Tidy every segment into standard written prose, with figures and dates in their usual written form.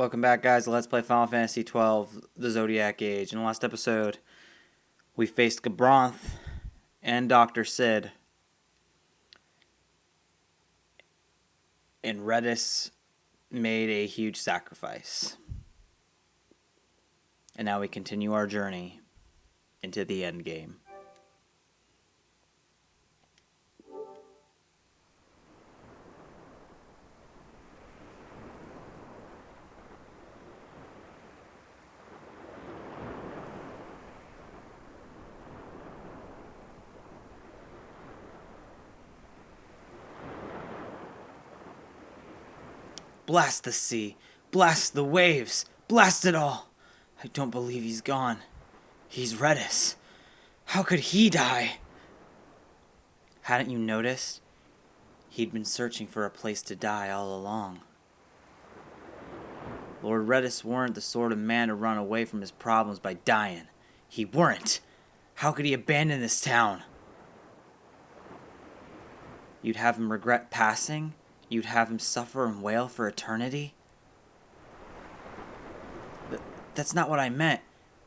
Welcome back, guys, to Let's Play Final Fantasy XII, the Zodiac Age. In the last episode, we faced Gabronth and Dr. Sid. And Redis made a huge sacrifice. And now we continue our journey into the end game. Blast the sea, blast the waves, blast it all. I don't believe he's gone. He's Redis. How could he die? Hadn't you noticed? He'd been searching for a place to die all along. Lord Redis weren't the sort of man to run away from his problems by dying. He weren't. How could he abandon this town? You'd have him regret passing? You'd have him suffer and wail for eternity? That's not what I meant.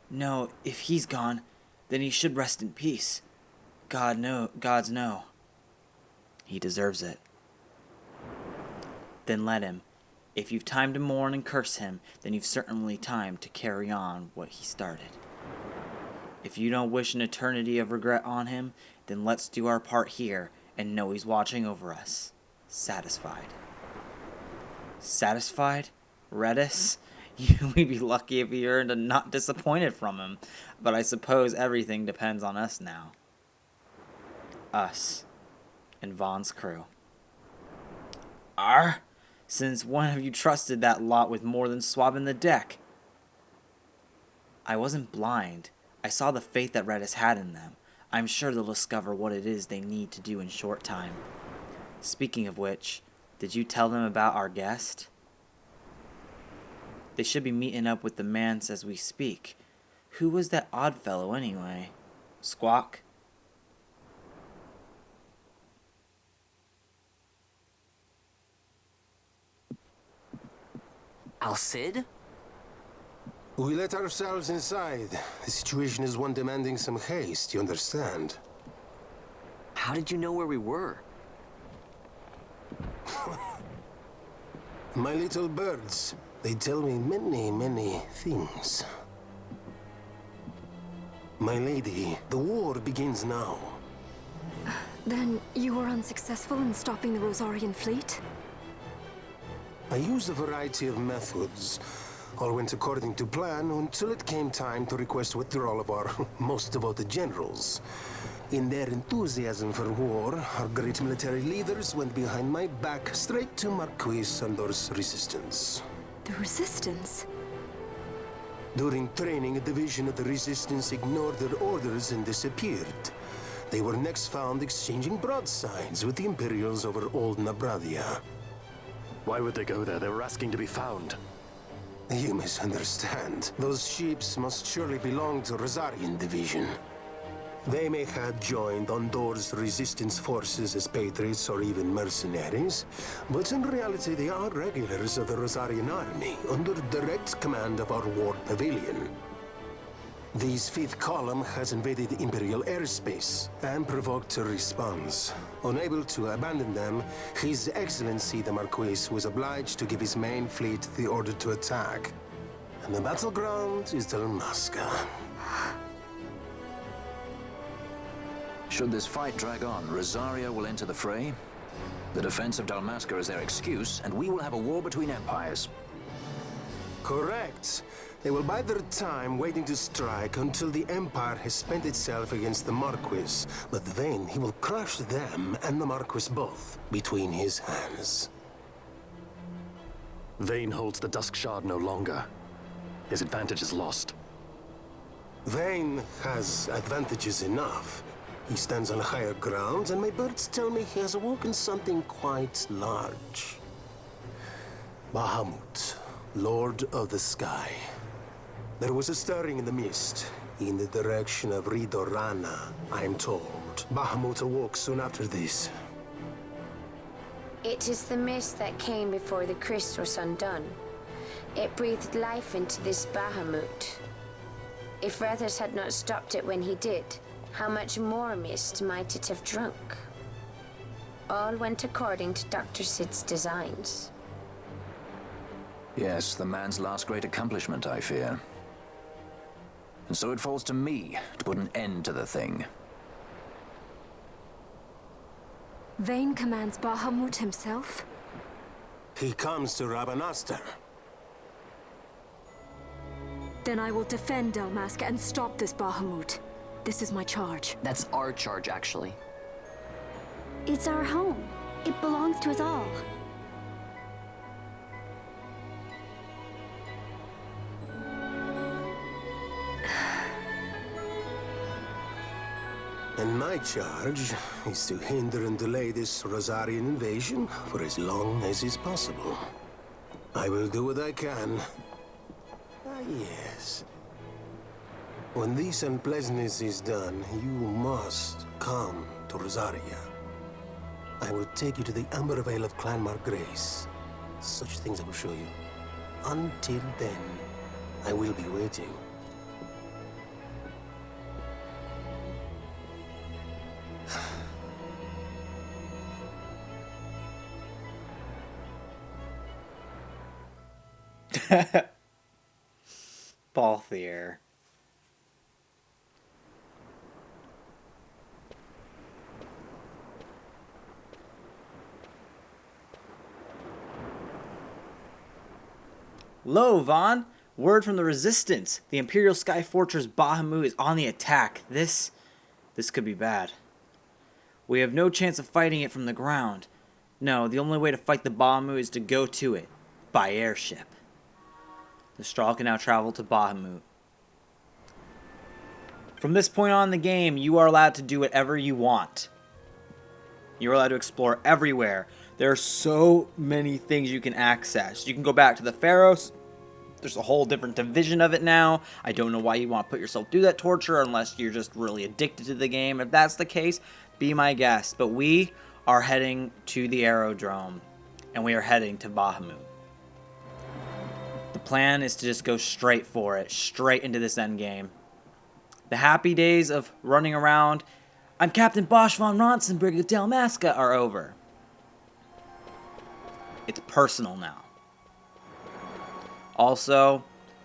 No, if he's gone, then he should rest in peace. Gods know. He deserves it. Then let him. If you've time to mourn and curse him, then you've certainly time to carry on what he started. If you don't wish an eternity of regret on him, then let's do our part here and know he's watching over us. Satisfied. Satisfied? Redis? We'd be lucky if we earned a not disappointed from him. But I suppose everything depends on us now. Us. And Vaughn's crew. Since when have you trusted that lot with more than swabbing the deck? I wasn't blind. I saw the faith that Redis had in them. I'm sure they'll discover what it is they need to do in short time. Speaking of which, did you tell them about our guest? They should be meeting up with the manse as we speak. Who was that odd fellow anyway? Squawk? Al-Cid? We let ourselves inside. The situation is one demanding some haste, you understand? How did you know where we were? My little birds, they tell me many things. My lady, the war begins now. Then you were unsuccessful in stopping the Rosarian fleet? I used a variety of methods. All went according to plan until it came time to request withdrawal of our most devoted generals. In their enthusiasm for war, our great military leaders went behind my back straight to Marquis Sandor's resistance. The Resistance? During training, a division of the resistance ignored their orders and disappeared. They were next found exchanging broadsides with the Imperials over Old Nabradia. Why would they go there? They were asking to be found. You misunderstand. Those ships must surely belong to Rosarian division. They may have joined Ondor's resistance forces as patriots or even mercenaries, but in reality they are regulars of the Rosarian army, under direct command of our war pavilion. This fifth column has invaded Imperial airspace and provoked a response. Unable to abandon them, His Excellency the Marquis was obliged to give his main fleet the order to attack. And the battleground is Dalmasca. Should this fight drag on, Rosaria will enter the fray. The defense of Dalmasca is their excuse, and we will have a war between empires. Correct. They will bide their time waiting to strike until the Empire has spent itself against the Marquis. But then he will crush them and the Marquis both between his hands. Vayne holds the Dusk Shard no longer. His advantage is lost. Vayne has advantages enough. He stands on higher ground, and my birds tell me he has awoken something quite large. Bahamut, Lord of the Sky. There was a stirring in the mist, in the direction of Ridorana, I am told. Bahamut awoke soon after this. It is the mist that came before the crystal was undone. It breathed life into this Bahamut. If Rethus had not stopped it when he did, how much more mist might it have drunk? All went according to Dr. Sid's designs. Yes, the man's last great accomplishment, I fear. And so it falls to me to put an end to the thing. Vayne commands Bahamut himself? He comes to Rabanastre. Then I will defend Dalmasca and stop this Bahamut. This is my charge. That's our charge, actually. It's our home. It belongs to us all. And my charge is to hinder and delay this Rosarian invasion for as long as is possible. I will do what I can. Ah, yes. When this unpleasantness is done, you must come to Rosaria. I will take you to the Amber Vale of Clan Margrace. Such things I will show you. Until then, I will be waiting. Balthier. Lo, Vaughn! Word from the Resistance. The Imperial Sky Fortress Bahamut is on the attack. This could be bad. We have no chance of fighting it from the ground. No, the only way to fight the Bahamut is to go to it by airship. The Strahl can now travel to Bahamut. From this point on in the game, you are allowed to do whatever you want. You're allowed to explore everywhere. There are so many things you can access. You can go back to the Pharos. There's a whole different division of it now. I don't know why you want to put yourself through that torture unless you're just really addicted to the game. If that's the case, be my guest. But we are heading to the aerodrome, and we are heading to Bahamut. The plan is to just go straight for it, straight into this endgame. The happy days of running around, I'm Captain Bosch von Ronsenberg of Dalmasca, are over. It's personal now. Also,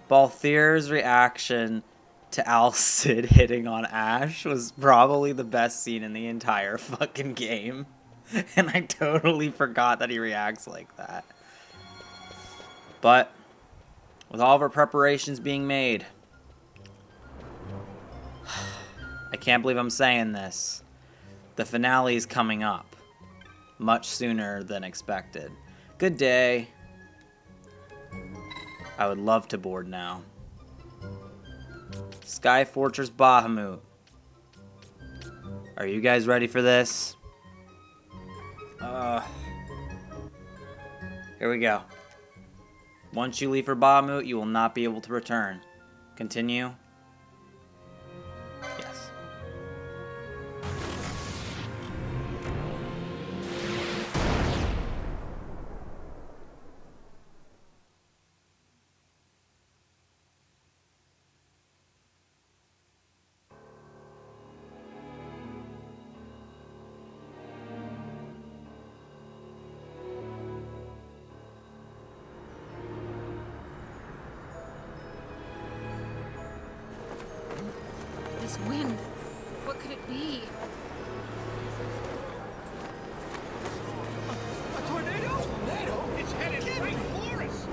Balthier's reaction to Al Cid hitting on Ash was probably the best scene in the entire fucking game. And I totally forgot that he reacts like that. But with all of our preparations being made, I can't believe I'm saying this. The finale is coming up much sooner than expected. Good day. I would love to board now. Sky Fortress Bahamut. Are you guys ready for this? Here we go. Once you leave for Bahamut, you will not be able to return. Continue. Yes. This wind, what could it be? A tornado? Tornado? It's headed right for us!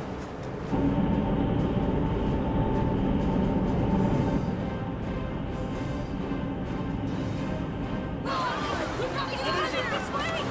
We probably get out of here this way!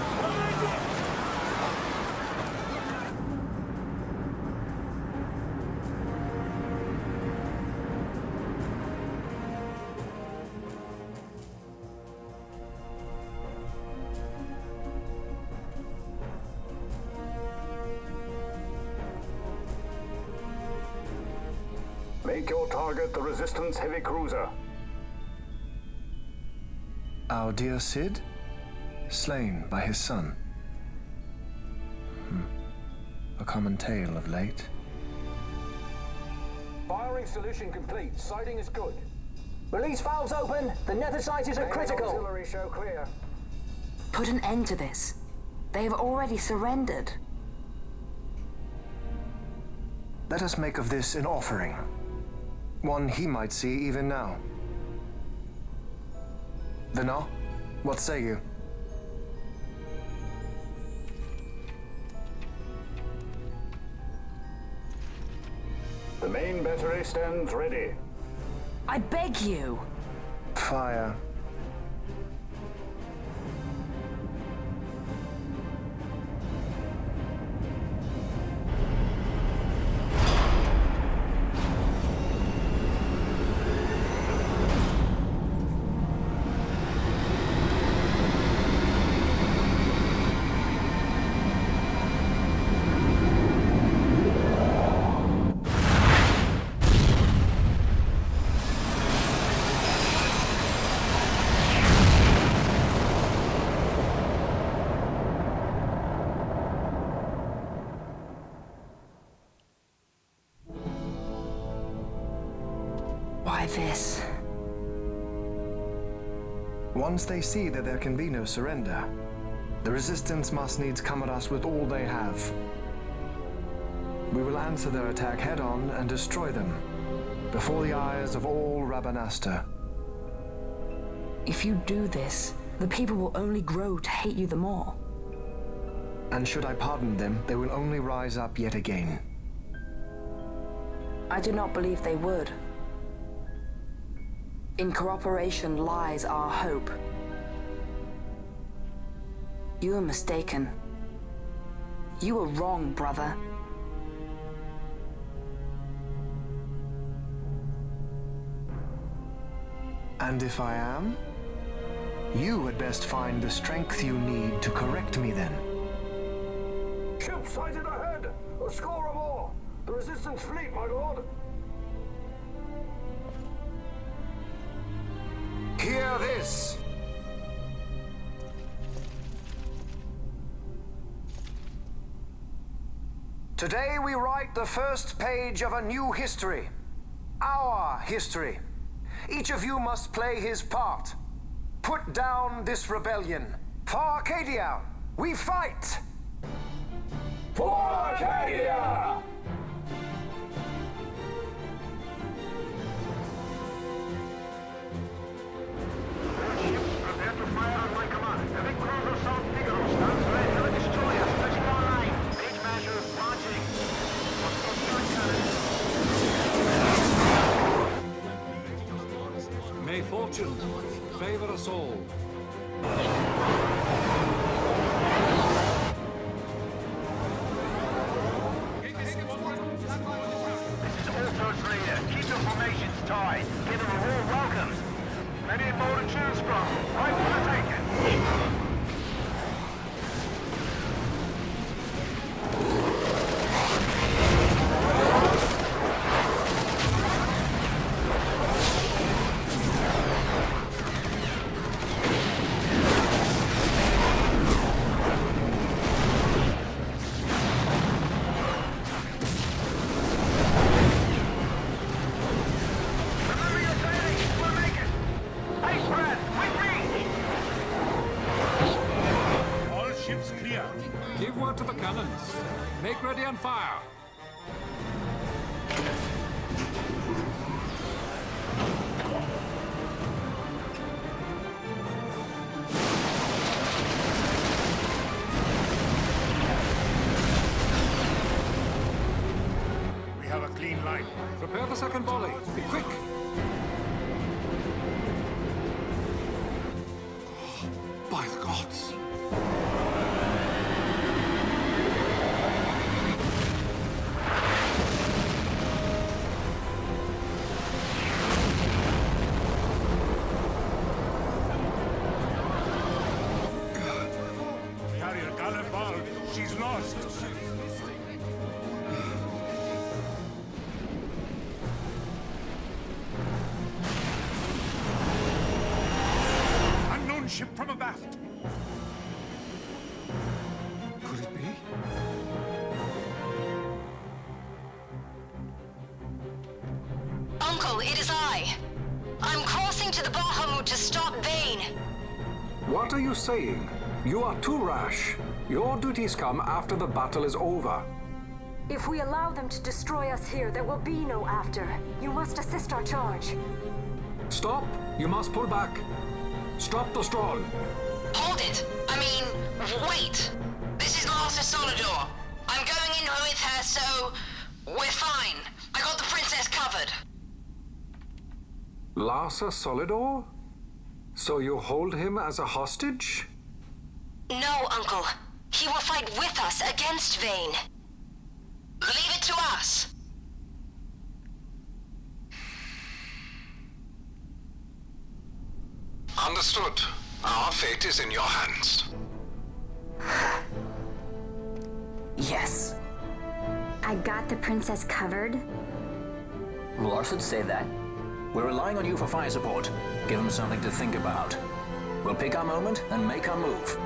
Make your target the Resistance heavy cruiser. Our dear Cid? Slain by his son. A common tale of late. Powering solution complete. Sighting is good. Release valves open. The nether sizes are critical. Auxiliary show clear. Put an end to this. They have already surrendered. Let us make of this an offering. One he might see even now. Vena, what say you? The main battery stands ready. I beg you. Fire. Why this? Once they see that there can be no surrender, the Resistance must needs come at us with all they have. We will answer their attack head-on and destroy them, before the eyes of all Rabanastre. If you do this, the people will only grow to hate you the more. And should I pardon them, they will only rise up yet again. I do not believe they would. In cooperation lies our hope. You are mistaken. You are wrong, brother. And if I am? You had best find the strength you need to correct me then. Ship sighted ahead! A score or more! The Resistance fleet, my lord! Hear this! Today we write the first page of a new history. Our history. Each of you must play his part. Put down this rebellion. For Arcadia, we fight! For Arcadia! Prepare to fire on my command. Heavy cruiser South Figaro stands ready. Heavy destroyer switching online. Page measure launching. May fortune favor us all. Keep your formations tight. Give them a warm welcome. Plenty more to choose from. Right for the taking. Give word to the cannons. Make ready and fire. We have a clean line. Prepare the second volley. Be quick. By the gods. She's lost. Unknown ship from abaft. Could it be? Uncle, it is I. I'm crossing to the Bahamut to stop Vayne. What are you saying? You are too rash. Your duties come after the battle is over. If we allow them to destroy us here, there will be no after. You must assist our charge. Stop! You must pull back. Stop the stroll. Hold it! I mean, wait! This is Master Solidor. I'm going in with her, so we're fine. I got the princess covered. Larsa Solidor? So you hold him as a hostage? No, Uncle. He will fight with us against Vayne. Leave it to us. Understood. Our fate is in your hands. Yes. I got the princess covered. Larsa say that. We're relying on you for fire support. Give them something to think about. We'll pick our moment and make our move.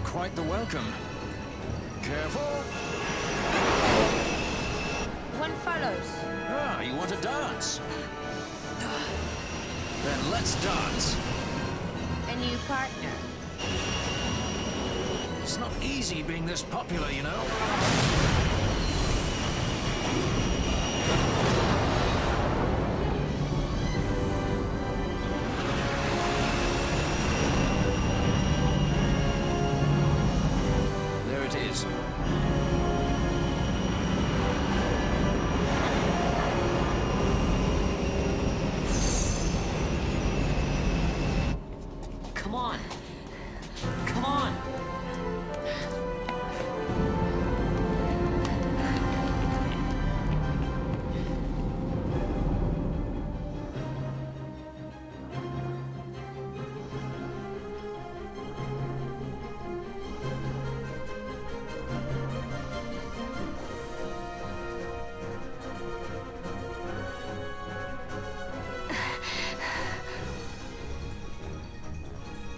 Quite the welcome. Careful. One follows. Ah, you want to dance? Then let's dance. A new partner. It's not easy being this popular, you know. There it is. Come on. Come on.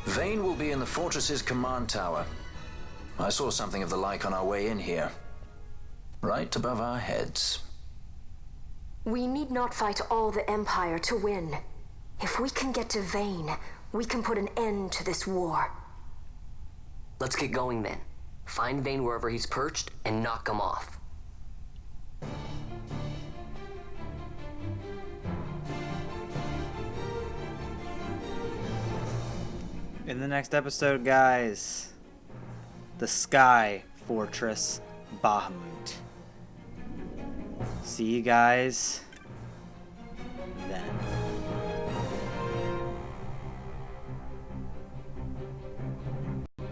Vayne will be in the fortress's command tower. I saw something of the like on our way in here. Right above our heads. We need not fight all the Empire to win. If we can get to Vayne, we can put an end to this war. Let's get going then. Find Vayne wherever he's perched and knock him off. In the next episode, guys, the Sky Fortress Bahamut. See you guys